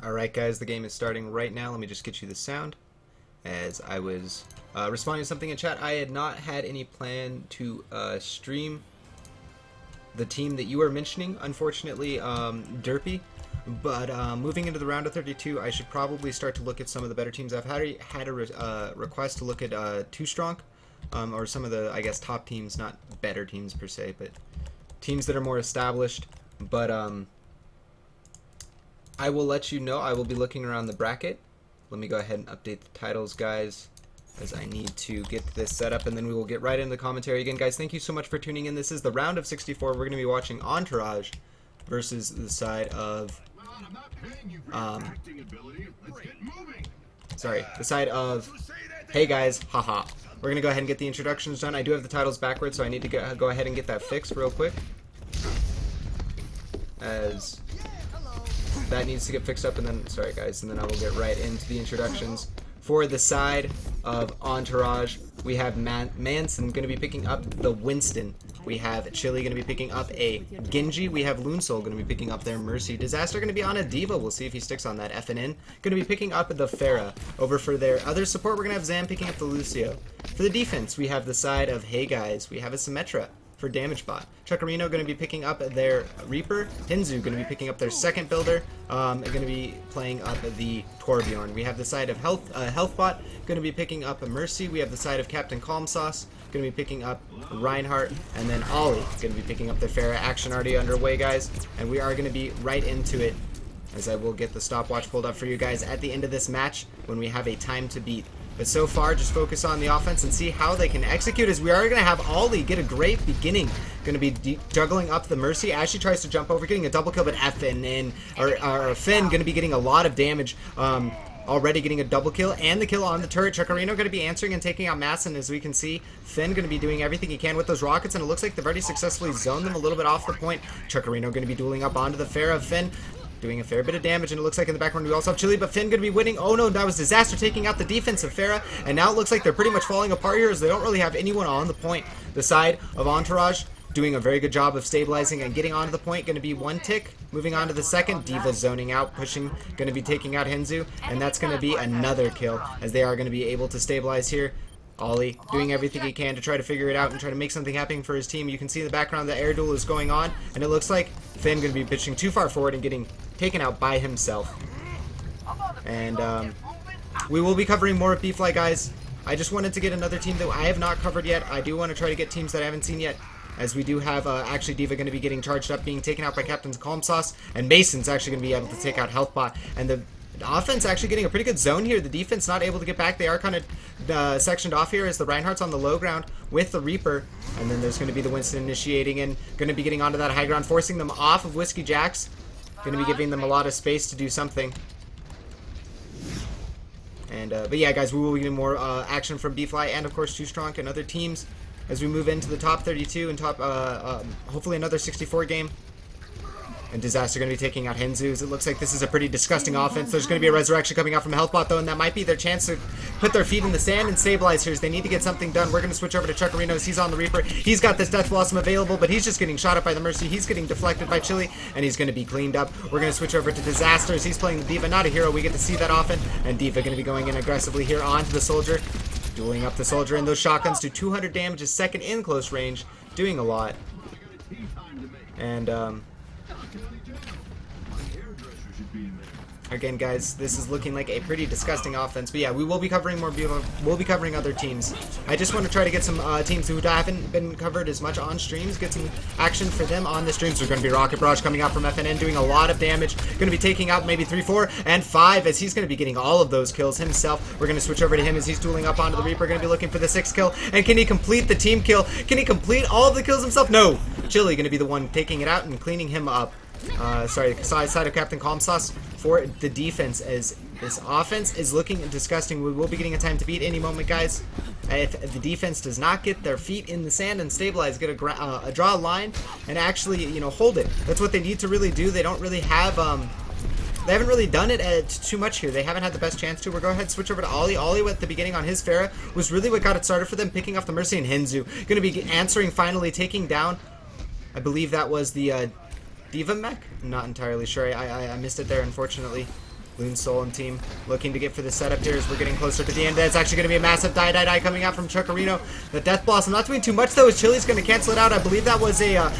Alright guys, the game is starting right now. Let me just get you the sound. As I was responding to something in chat, I had not had any plan to stream the team that you were mentioning, unfortunately, Derpy. But moving into the round of 32, I should probably start to look at some of the better teams. I've had a request to look at Too Strong, or some of the, I guess, top teams, not better teams per se, but teams that are more established. But I will let you know. I will be looking around the bracket. Let me go ahead and update the titles, guys, as I need to get this set up, and then we will get right into the commentary. Again, guys, thank you so much for tuning in. This is the round of 64. We're going to be watching Entourage versus the side of the side of HeyGuys haHaa. We're going to go ahead and get the introductions done. I do have the titles backwards, so I need to go ahead and get that fixed real quick, as that needs to get fixed up, and then, sorry guys, and then I will get right into the introductions. For the side of Entourage, we have Manson going to be picking up the Winston. We have Chili going to be picking up a Genji. We have Loonsoul going to be picking up their Mercy. Disaster going to be on a Diva. We'll see if he sticks on that FNN. Going to be picking up the Pharah. Over for their other support, we're going to have Zam picking up the Lucio. For the defense, we have the side of HeyGuys. We have a Symmetra for Damage Bot. Chuckarino going to be picking up their Reaper. Hinzu going to be picking up their second builder. Going to be playing up the Torbjorn. We have the side of Healthbot going to be picking up a Mercy. We have the side of Captain Calm Sauce going to be picking up Reinhardt, and then Ollie going to be picking up the Pharah. Action already underway, guys, and we are going to be right into it, as I will get the stopwatch pulled up for you guys at the end of this match when we have a time to beat. But so far, just focus on the offense and see how they can execute, as we are going to have Ollie get a great beginning. Going to be juggling up the Mercy as she tries to jump over, getting a double kill, but Finn going to be getting a lot of damage. Already getting a double kill and the kill on the turret. Chuckarino going to be answering and taking out Masson. As we can see, Finn going to be doing everything he can with those rockets, and it looks like they've already successfully zoned them a little bit off the point. Chuckarino going to be dueling up onto the Pharah. Finn doing a fair bit of damage, and it looks like in the background we also have Chili, but Finn going to be winning. Oh no, that was Disaster taking out the defense of Pharah, and now it looks like they're pretty much falling apart here, as they don't really have anyone on the point. The side of Entourage doing a very good job of stabilizing and getting onto the point. Going to be one tick. Moving on to the second. Diva zoning out, pushing, going to be taking out Hinzu, and that's going to be another kill, as they are going to be able to stabilize here. Ollie doing everything he can to try to figure it out and try to make something happen for his team. You can see in the background the air duel is going on, and it looks like Finn going to be pitching too far forward and getting taken out by himself. And we will be covering more of B-Fly, guys. I just wanted to get another team that I have not covered yet. I do want to try to get teams that I haven't seen yet, as we do have actually Diva going to be getting charged up, being taken out by Captain's Calm Sauce, and Mason's actually going to be able to take out Healthbot, and the offense actually getting a pretty good zone here. The defense not able to get back. They are kind of sectioned off here, as the Reinhardt's on the low ground with the Reaper, and then there's going to be the Winston initiating and going to be getting onto that high ground, forcing them off of Whiskey Jacks. Going to be giving them a lot of space to do something. And but yeah, guys, we will be getting more action from B-Fly and of course Too Strong and other teams as we move into the top 32 and top hopefully another 64 game. And Disaster going to be taking out Hinzu's. It looks like this is a pretty disgusting offense. There's going to be a resurrection coming out from Healthbot, though, and that might be their chance to put their feet in the sand and stabilize here, as they need to get something done. We're going to switch over to Chuckarino, as he's on the Reaper. He's got this Death Blossom available, but he's just getting shot up by the Mercy. He's getting deflected by Chili, and he's going to be cleaned up. We're going to switch over to Disaster, as he's playing the Diva. Not a hero. We get to see that often. And Diva going to be going in aggressively here onto the Soldier. Dueling up the Soldier, and those shotguns do 200 damage a second in close range. Doing a lot. And, again, guys, this is looking like a pretty disgusting offense. But yeah, we will be covering more. We'll be covering other teams. I just want to try to get some teams who haven't been covered as much on streams, get some action for them on the streams. We're going to be Rocket Barrage coming out from FNN, doing a lot of damage. Going to be taking out maybe 3, 4, and 5, as he's going to be getting all of those kills himself. We're going to switch over to him as he's dueling up onto the Reaper. Going to be looking for the 6th kill. And can he complete the team kill? Can he complete all of the kills himself? No. Chili going to be the one taking it out and cleaning him up. Sorry, the side of Captain Calm Sauce for the defense, as this offense is looking disgusting. We will be getting a time to beat any moment, guys. If the defense does not get their feet in the sand and stabilize, get a draw a line and actually, you know, hold it. That's what they need to really do. They don't really have they haven't really done it too much here. They haven't had the best chance to. We're going to go ahead and switch over to Ollie. Ollie at the beginning on his Pharah was really what got it started for them, picking off the Mercy, and Hinzu going to be answering, finally taking down, I believe that was the Diva mech? I'm not entirely sure. I missed it there, unfortunately. Loon Soul and team looking to get for the setup here as we're getting closer to the end. That's actually going to be a massive die coming out from Chuckarino. The Death Blossom not doing too much though, as Chili's going to cancel it out. I believe that was a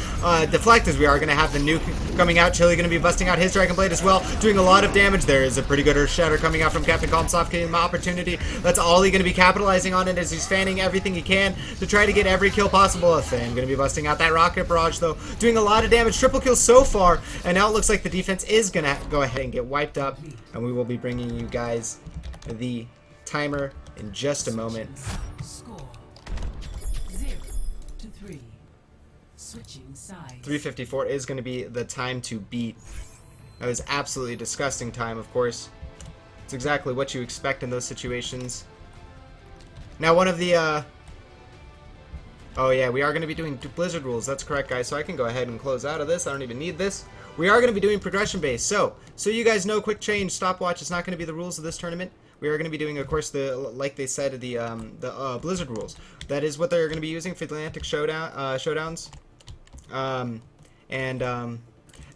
deflect, as we are going to have the nuke coming out. Chili going to be busting out his Dragon Blade as well, doing a lot of damage. There is a pretty good Earth Shatter coming out from Captain Calmsoft, getting the opportunity. That's Ollie going to be capitalizing on it as he's fanning everything he can to try to get every kill possible. A Fan going to be busting out that Rocket Barrage though, doing a lot of damage. Triple kill so far, and now it looks like the defense is going to go ahead and get wiped up. And we will be bringing you guys the timer in just a moment. Score 0-3. Switching sides. 3:54 is going to be the time to beat. That was absolutely disgusting time, of course. It's exactly what you expect in those situations. Now, one of the oh yeah, we are going to be doing Blizzard rules. That's correct, guys. So I can go ahead and close out of this. I don't even need this. We are going to be doing progression based. So you guys know, quick change, stopwatch is not going to be the rules of this tournament. We are going to be doing, of course, like they said, the Blizzard rules. That is what they're going to be using for the Atlantic showdowns.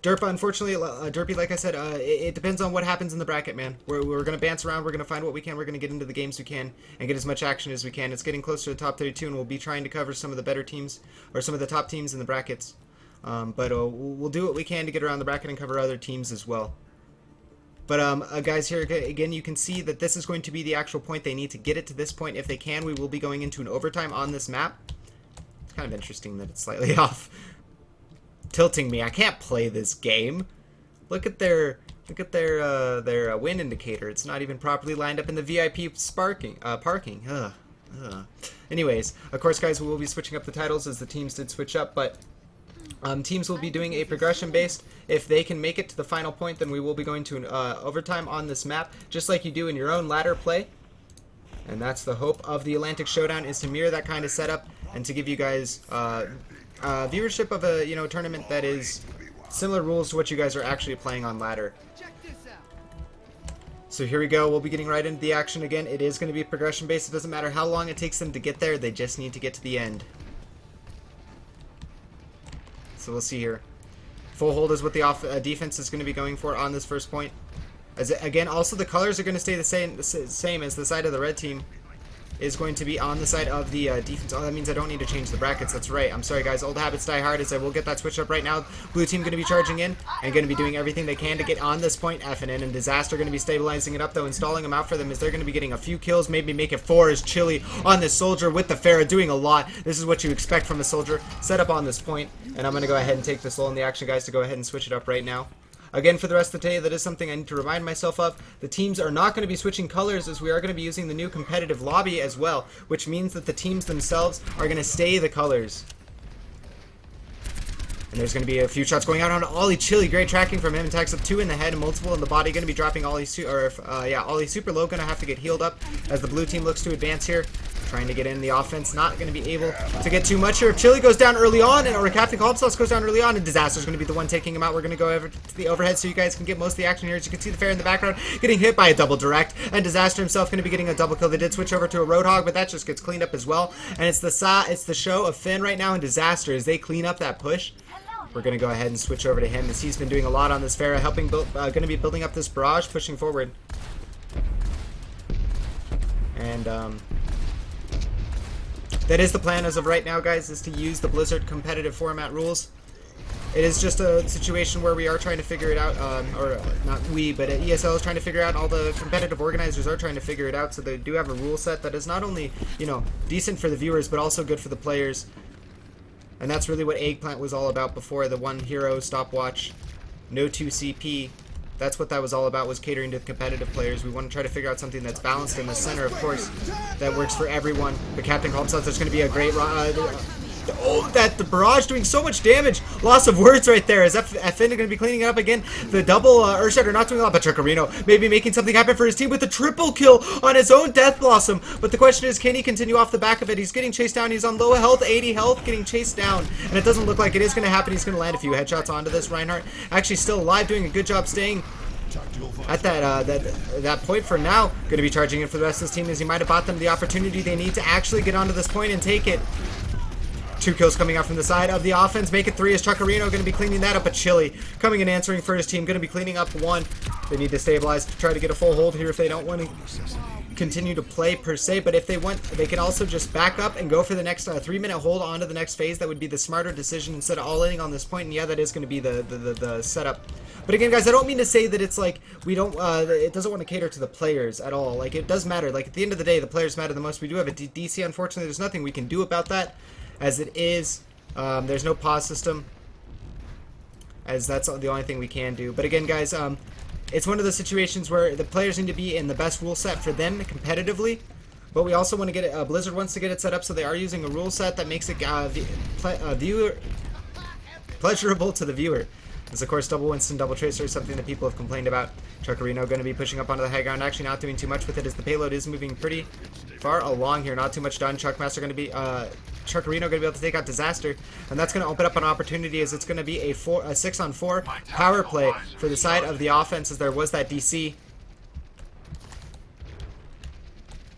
Derpa, unfortunately, Derpy, like I said, it depends on what happens in the bracket, man. We're going to bounce around. We're going to find what we can. We're going to get into the games we can and get as much action as we can. It's getting closer to the top 32, and we'll be trying to cover some of the better teams or some of the top teams in the brackets. But we'll do what we can to get around the bracket and cover other teams as well. But guys, here again, you can see that this is going to be the actual point. They need to get it to this point. If they can, we will be going into an overtime on this map. It's kind of interesting that it's slightly off. Tilting me. I can't play this game. Look at their win indicator. It's not even properly lined up in the VIP parking. Anyways, of course, guys, we will be switching up the titles as the teams did switch up, but teams will be doing a progression based. If they can make it to the final point, then we will be going to an overtime on this map, just like you do in your own ladder play. And that's the hope of the Atlantic Showdown, is to mirror that kind of setup and to give you guys viewership of a tournament that is similar rules to what you guys are actually playing on ladder. So here we go. We'll be getting right into the action again. It is going to be progression based. It doesn't matter how long it takes them to get there. They just need to get to the end. So we'll see here. Full hold is what the defense is going to be going for on this first point. Again, also the colors are going to stay the same as the side of the red team is going to be on the side of the defense. Oh, that means I don't need to change the brackets. That's right. I'm sorry, guys. Old habits die hard, as I will get that switch up right now. Blue team going to be charging in and going to be doing everything they can to get on this point. F and Disaster going to be stabilizing it up, though, installing them out for them, as they're going to be getting a few kills, maybe make it 4 as Chili on this Soldier with the Pharah doing a lot. This is what you expect from a Soldier set up on this point, and I'm going to go ahead and take this lull in the action, guys, to go ahead and switch it up right now. Again, for the rest of the day, that is something I need to remind myself of. The teams are not going to be switching colors, as we are going to be using the new competitive lobby as well, which means that the teams themselves are going to stay the colors. And there's going to be a few shots going out on Ollie. Chili, great tracking from him. Attacks up 2 in the head and multiple in the body. Going to be dropping Ollie, Ollie super low. Going to have to get healed up as the blue team looks to advance here. Trying to get in the offense, not going to be able to get too much here. If Chili goes down early on, or Captain Calmsoft goes down early on, and Disaster's going to be the one taking him out. We're going to go over to the overhead so you guys can get most of the action here. As you can see, the Pharah in the background getting hit by a double direct, and Disaster himself going to be getting a double kill. They did switch over to a Roadhog, but that just gets cleaned up as well. And it's the show of Finn right now and Disaster as they clean up that push. We're going to go ahead and switch over to him, as he's been doing a lot on this Pharah, helping going to be building up this barrage, pushing forward. And that is the plan as of right now, guys, is to use the Blizzard competitive format rules. It is just a situation where we are trying to figure it out, or not we, but ESL is trying to figure out, all the competitive organizers are trying to figure it out, so they do have a rule set that is not only, decent for the viewers, but also good for the players. And that's really what Eggplant was all about before, the one hero, stopwatch, no 2 CP. That's what that was all about, was catering to the competitive players. We want to try to figure out something that's balanced in the center, of course, that works for everyone. But Captain Calmsoft, there's going to be a great the barrage doing so much damage. Loss of words right there. Is FN going to be cleaning it up again? The double Earth Shatter not doing a lot, but Chuckarino maybe making something happen for his team with a triple kill on his own Death Blossom. But the question is, can he continue off the back of it? He's getting chased down. He's on low health, 80 health, getting chased down. And it doesn't look like it is going to happen. He's going to land a few headshots onto this. Reinhardt actually still alive, doing a good job staying at that point for now. Going to be charging in for the rest of his team, as he might have bought them the opportunity they need to actually get onto this point and take it. 2 kills coming out from the side of the offense. Make it 3 as Chuckarino going to be cleaning that up. But Chili coming and answering for his team. Going to be cleaning up 1. They need to stabilize to try to get a full hold here if they don't want to continue to play per se. But if they want, they can also just back up and go for the next 3-minute hold on to the next phase. That would be the smarter decision instead of all-in on this point. And yeah, that is going to be the setup. But again, guys, I don't mean to say that it's like we don't, it doesn't want to cater to the players at all. Like, it does matter. Like, at the end of the day, the players matter the most. We do have a DC, unfortunately. There's nothing we can do about that as it is. There's no pause system, as that's the only thing we can do. But again, guys, it's one of those situations where the players need to be in the best rule set for them competitively. But we also want to get it, Blizzard wants to get it set up so they are using a rule set that makes it viewer pleasurable to the viewer. As of course, double Winston, double Tracer is something that people have complained about. Chuckarino going to be pushing up onto the high ground, actually not doing too much with it as the payload is moving pretty far along here. Not too much done. Chuckmaster going to be, Chuckarino going to be able to take out Disaster, and that's going to open up an opportunity as it's going to be a 6-on-4 power play for the side of the offense as there was that DC.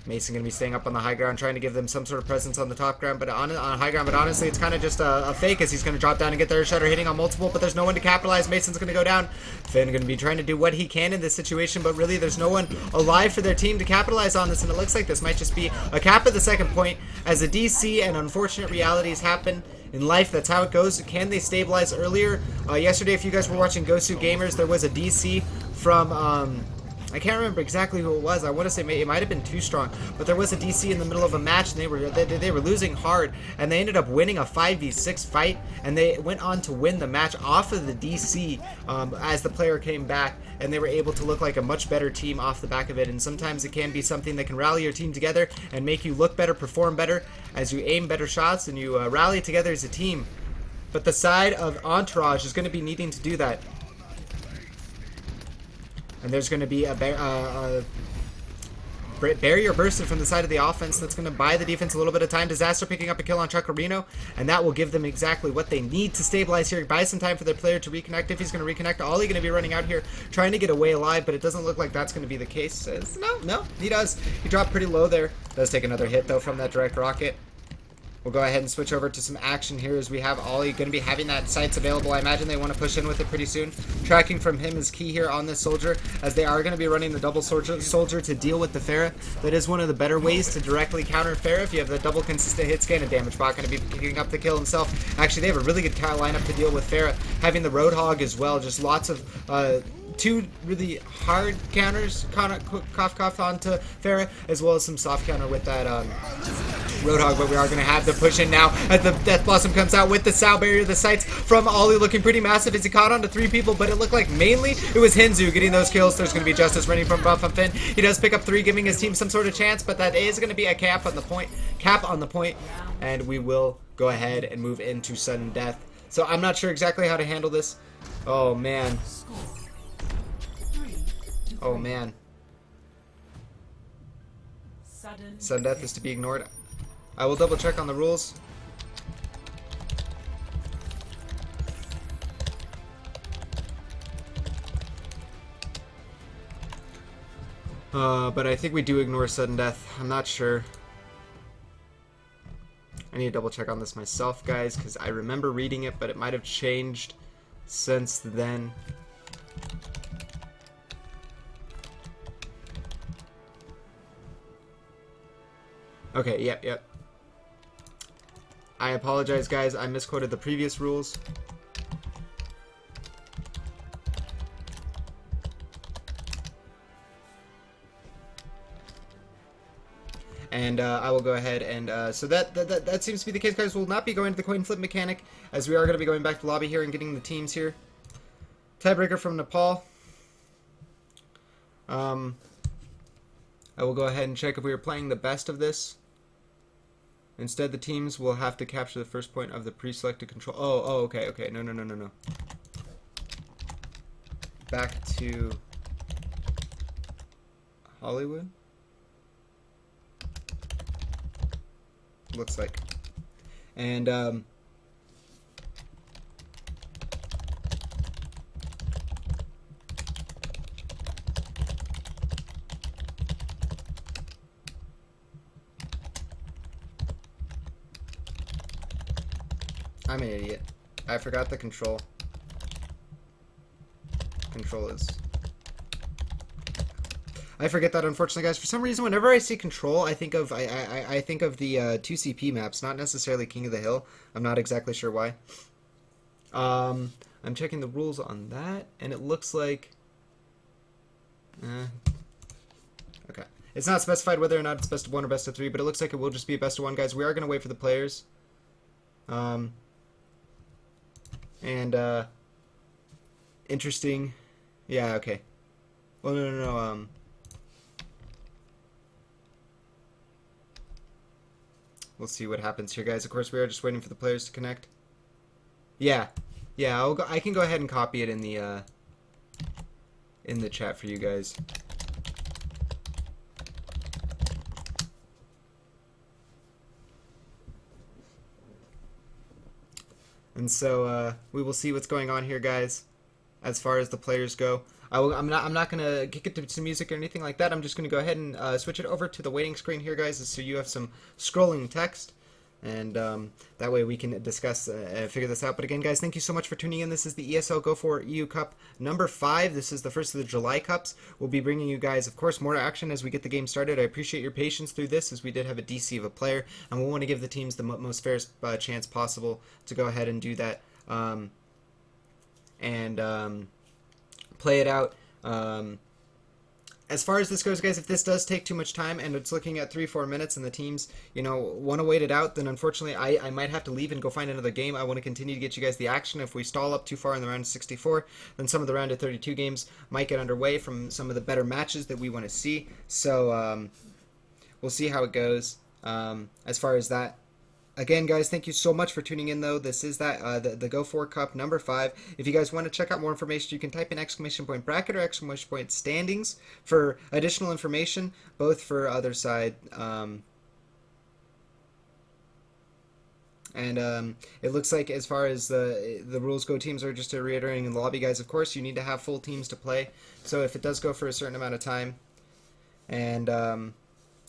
Mason going to be staying up on the high ground, trying to give them some sort of presence on the top ground, but on high ground. But honestly, it's kind of just a fake as he's going to drop down and get their shutter hitting on multiple, but there's no one to capitalize. Mason's going to go down. Finn going to be trying to do what he can in this situation, but really there's no one alive for their team to capitalize on this, and it looks like this might just be a cap at the second point as a DC and unfortunate realities happen. In life, that's how it goes. Can they stabilize earlier? Yesterday, if you guys were watching Gosu Gamers, there was a DC from I can't remember exactly who it was. I want to say it might have been Too Strong, but there was a DC in the middle of a match, and they were losing hard, and they ended up winning a 5v6 fight, and they went on to win the match off of the DC as the player came back, and they were able to look like a much better team off the back of it. And sometimes it can be something that can rally your team together and make you look better, perform better, as you aim better shots and you rally together as a team. But the side of Entourage is going to be needing to do that. And there's going to be a barrier bursted from the side of the offense that's going to buy the defense a little bit of time. Disaster picking up a kill on Chuckarino, and that will give them exactly what they need to stabilize here. Buy some time for their player to reconnect. If he's going to reconnect, Ollie going to be running out here trying to get away alive, but it doesn't look like that's going to be the case. No, he does. He dropped pretty low there. Does take another hit, though, from that direct rocket. We'll go ahead and switch over to some action here as we have Ollie going to be having that sights available. I imagine they want to push in with it pretty soon. Tracking from him is key here on this soldier, as they are going to be running the double soldier to deal with the Pharah. That is one of the better ways to directly counter Pharah. If you have the double consistent hit scan and damage bot going to be picking up the kill himself. Actually, they have a really good lineup to deal with Pharah. Having the Roadhog as well, just lots of 2 really hard counters, cough onto Pharah, as well as some soft counter with that Roadhog, but we are going to have the push in now as the Death Blossom comes out with the Sow Barrier. The sights from Ollie looking pretty massive as he caught onto 3 people, but it looked like mainly it was Hinzu getting those kills. There's going to be Justice running from Buff and Finn. He does pick up 3, giving his team some sort of chance, but that is going to be a cap on the point, and we will go ahead and move into sudden death. So I'm not sure exactly how to handle this. Oh, man. Oh, man. Sudden death is to be ignored. I will double check on the rules. But I think we do ignore sudden death. I'm not sure. I need to double check on this myself, guys, because I remember reading it, but it might have changed since then. Okay, yep. I apologize, guys. I misquoted the previous rules. And I will go ahead and so that seems to be the case, guys. We'll not be going to the coin flip mechanic, as we are going to be going back to lobby here and getting the teams here. Tiebreaker from Nepal. I will go ahead and check if we are playing the best of this. Instead, the teams will have to capture the first point of the pre-selected control. Oh, okay. No. Back to Hollywood. Looks like. And I'm an idiot. I forgot the control. Control is... I forget that, unfortunately, guys. For some reason, whenever I see control, I think of I think of the 2CP maps, not necessarily King of the Hill. I'm not exactly sure why. I'm checking the rules on that, and it looks like... okay. It's not specified whether or not it's best of 1 or best of 3, but it looks like it will just be a best of 1, guys. We are going to wait for the players. Interesting. Yeah, okay. Well, no. We'll see what happens here, guys. Of course, we are just waiting for the players to connect. Yeah. Yeah, I can go ahead and copy it in the chat for you guys. And so we will see what's going on here, guys, as far as the players go. I'm not gonna kick it to some music or anything like that. I'm just gonna go ahead and switch it over to the waiting screen here, guys, so you have some scrolling text, and that way we can discuss figure this out. But again, guys, thank you so much for tuning in. This is the ESL Go4 EU Cup number 5. This is the first of the July Cups. We'll be bringing you guys, of course, more action as we get the game started. I appreciate your patience through this, as we did have a DC of a player, and we want to give the teams the most fairest chance possible to go ahead and do that. Play it out. As far as this goes, guys, if this does take too much time and it's looking at 3-4 minutes and the teams, want to wait it out, then unfortunately I might have to leave and go find another game. I want to continue to get you guys the action. If we stall up too far in the round of 64, then some of the round of 32 games might get underway from some of the better matches that we want to see. So we'll see how it goes as far as that. Again, guys, thank you so much for tuning in, though. This is the Go4 Cup number 5. If you guys want to check out more information, you can type in !bracket or ! standings for additional information, both for other side. It looks like, as far as the rules go, teams are just reiterating in the lobby, guys. Of course, you need to have full teams to play. So if it does go for a certain amount of time, and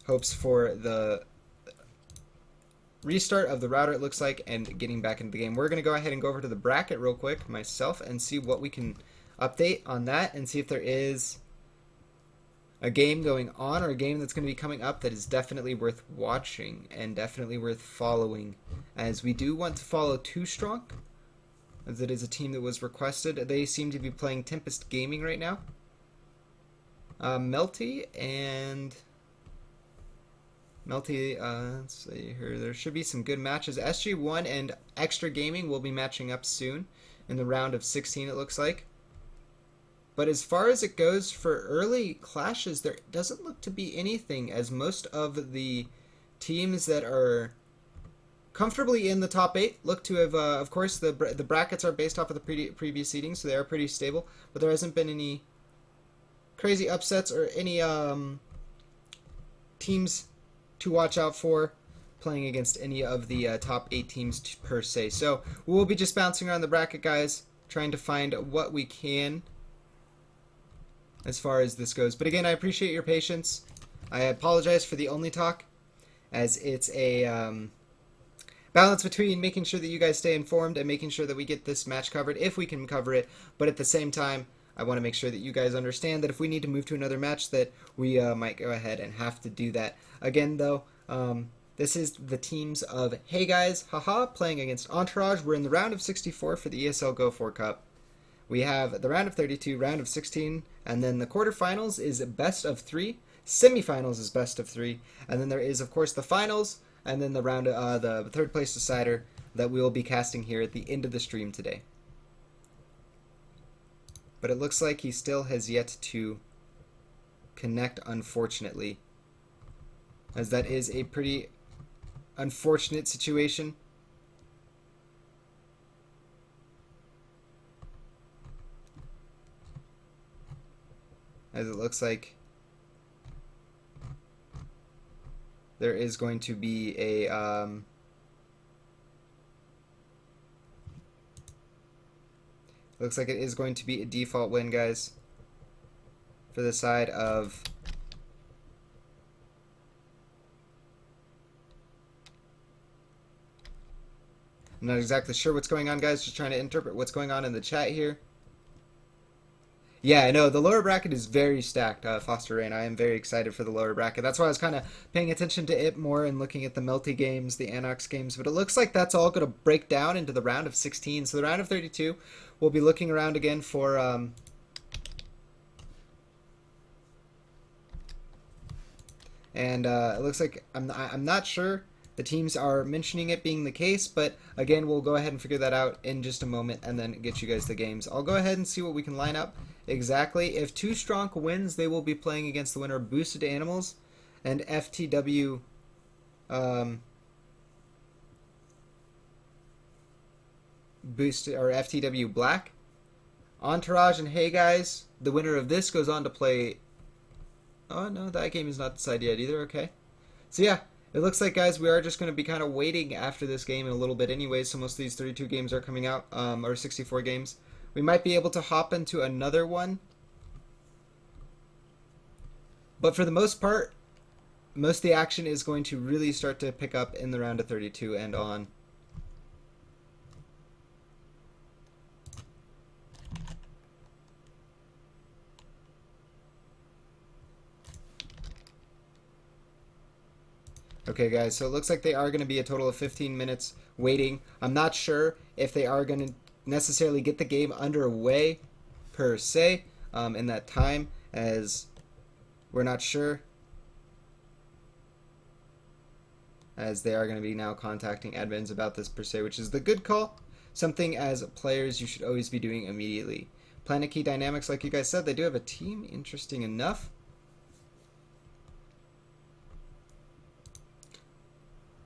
hopes for the restart of the router, it looks like, and getting back into the game. We're going to go ahead and go over to the bracket real quick myself and see what we can update on that, and see if there is a game going on or a game that's going to be coming up that is definitely worth watching and definitely worth following, as we do want to follow Too Strong, as it is a team that was requested. They seem to be playing Tempest Gaming right now. Melty, let's see here. There should be some good matches. SG1 and Extra Gaming will be matching up soon in the round of 16, it looks like. But as far as it goes for early clashes, there doesn't look to be anything, as most of the teams that are comfortably in the top 8 look to have, of course, the brackets are based off of the previous seedings, so they are pretty stable. But there hasn't been any crazy upsets or any teams to watch out for playing against any of the top 8 teams per se. So we'll be just bouncing around the bracket, guys, trying to find what we can as far as this goes. But again, I appreciate your patience. I apologize for the only talk, as it's a balance between making sure that you guys stay informed and making sure that we get this match covered if we can cover it. But at the same time, I want to make sure that you guys understand that if we need to move to another match, that we might go ahead and have to do that. Again, though, this is the teams of HeyGuys haHaa playing against Entourage. We're in the round of 64 for the ESL Go4 Cup. We have the round of 32, round of 16, and then the quarterfinals is best of 3, semifinals is best of 3, and then there is, of course, the finals, and then the round of the third place decider that we will be casting here at the end of the stream today. But it looks like he still has yet to connect, unfortunately, as that is a pretty unfortunate situation. As it looks like there is going to be a looks like it is going to be a default win, guys, for the side of I'm not exactly sure what's going on, guys. Just trying to interpret what's going on in the chat here. Yeah, I know. The lower bracket is very stacked, Foster Rain. I am very excited for the lower bracket. That's why I was kind of paying attention to it more and looking at the Melty games, the Anox games. But it looks like that's all going to break down into the round of 16. So the round of 32, we'll be looking around again for... and it looks like I'm not sure. The teams are mentioning it being the case, but again, we'll go ahead and figure that out in just a moment and then get you guys the games. I'll go ahead and see what we can line up exactly. If 2 Strong wins, they will be playing against the winner of Boosted Animals and FTW Boosted or FTW Black. Entourage and HeyGuys, the winner of this goes on to play. Oh no, that game is not decided yet either. Okay, so yeah. It looks like, guys, we are just going to be kind of waiting after this game in a little bit anyway, so most of these 32 games are coming out, or 64 games. We might be able to hop into another one. But for the most part, most of the action is going to really start to pick up in the round of 32 and on. Okay, guys, so it looks like they are going to be a total of 15 minutes waiting. I'm not sure if they are going to necessarily get the game underway, per se, in that time, as we're not sure. As they are going to be now contacting admins about this, per se, which is the good call. Something as players you should always be doing immediately. Planet Key Dynamics, like you guys said, they do have a team. Interesting enough.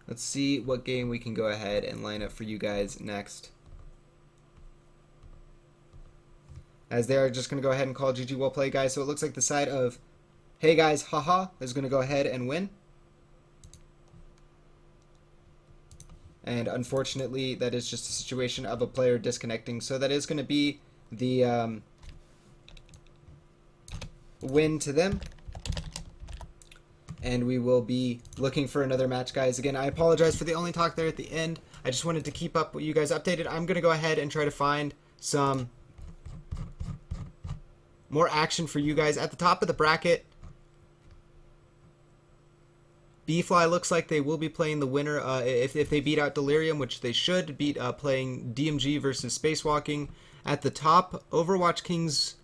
Let's see what game we can go ahead and line up for you guys next. As they are just going to go ahead and call GG well played, guys. So it looks like the side of HeyGuys haHaa is going to go ahead and win. And unfortunately, that is just a situation of a player disconnecting. So that is going to be the win to them. And we will be looking for another match, guys. Again, I apologize for the only talk there at the end. I just wanted to keep up with you guys updated. I'm going to go ahead and try to find some more action for you guys. At the top of the bracket, B-Fly looks like they will be playing the winner if they beat out Delirium, which they should, beat playing DMG versus Spacewalking. At the top, Overwatch Kings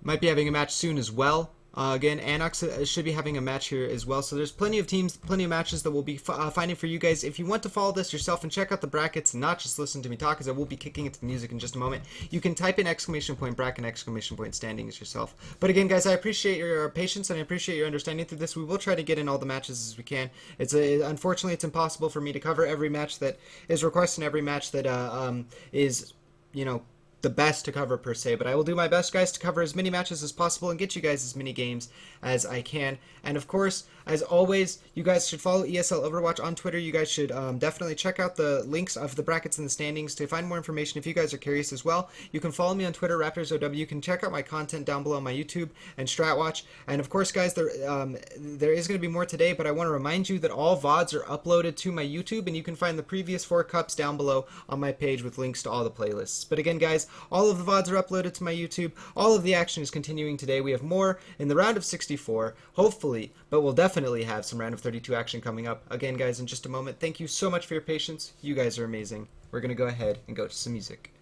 might be having a match soon as well. Again, Anox should be having a match here as well. So there's plenty of teams, plenty of matches that we'll be finding for you guys. If you want to follow this yourself and check out the brackets and not just listen to me talk, as I will be kicking into the music in just a moment, you can type in _bracket standings yourself. But again, guys, I appreciate your patience and I appreciate your understanding through this. We will try to get in all the matches as we can. Unfortunately, it's impossible for me to cover every match that is requested and every match that is, you know, the best to cover per se, but I will do my best, guys, to cover as many matches as possible and get you guys as many games as I can. And of course, as always, you guys should follow ESL Overwatch on Twitter. You guys should definitely check out the links of the brackets and the standings to find more information if you guys are curious as well. You can follow me on Twitter, RaptorZW. You can check out my content down below on my YouTube and Stratwatch. And of course, guys, there is going to be more today, but I want to remind you that all VODs are uploaded to my YouTube, and you can find the previous 4 cups down below on my page with links to all the playlists. But again, guys, all of the VODs are uploaded to my YouTube. All of the action is continuing today. We have more in the round of 64, hopefully, but we'll definitely have some round of 32 action coming up. Again, guys, in just a moment, thank you so much for your patience. You guys are amazing. We're going to go ahead and go to some music.